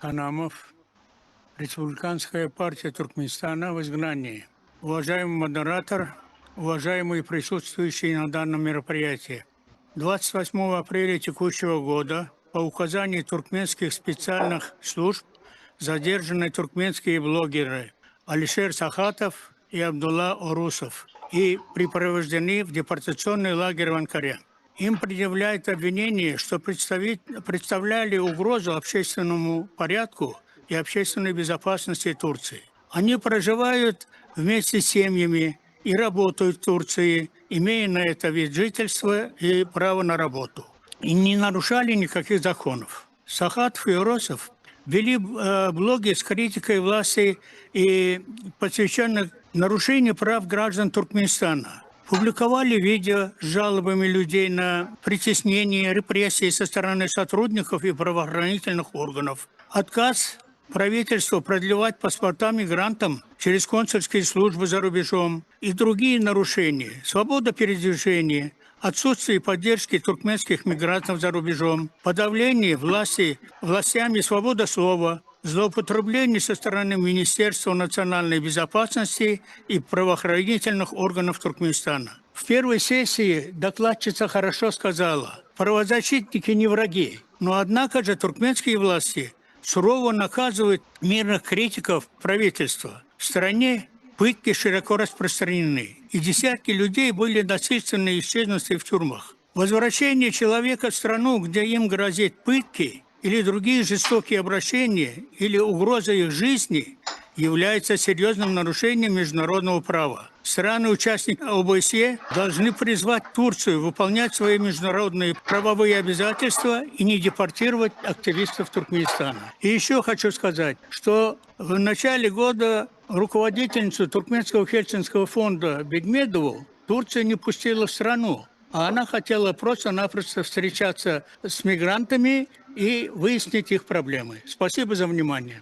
Ханамов, Республиканская партия Туркменистана в изгнании. Уважаемый модератор, уважаемые присутствующие на данном мероприятии. 28 апреля текущего года по указанию туркменских специальных служб задержаны туркменские блогеры Алишер Сахатов и Абдулла Орусов и припровождены в депортационный лагерь в Анкаре. Им предъявляют обвинение, что представляли угрозу общественному порядку и общественной безопасности Турции. Они проживают вместе с семьями и работают в Турции, имея на это вид жительства и право на работу. И не нарушали никаких законов. Сахатов и Орусов вели блоги с критикой власти и посвященных нарушению прав граждан Туркменистана. Публиковали видео с жалобами людей на притеснение, репрессии со стороны сотрудников и правоохранительных органов. Отказ правительства продлевать паспорта мигрантам через консульские службы за рубежом и другие нарушения. Свобода передвижения, отсутствие поддержки туркменских мигрантов за рубежом, подавление властями свобода слова, злоупотребление со стороны Министерства национальной безопасности и правоохранительных органов Туркменистана. В первой сессии докладчица хорошо сказала: правозащитники не враги, но однако же туркменские власти сурово наказывают мирных критиков правительства. В стране пытки широко распространены, и десятки людей были насильственно исчезнуты в тюрьмах. Возвращение человека в страну, где им грозит пытки или другие жестокие обращения, или угроза их жизни, является серьезным нарушением международного права. Страны-участники ОБСЕ должны призвать Турцию выполнять свои международные правовые обязательства и не депортировать активистов Туркменистана. И еще хочу сказать, что в начале года руководительницу Туркменского Хельсинского фонда Бегмедову Турция не пустила в страну, а она хотела просто-напросто встречаться с мигрантами и выяснить их проблемы. Спасибо за внимание.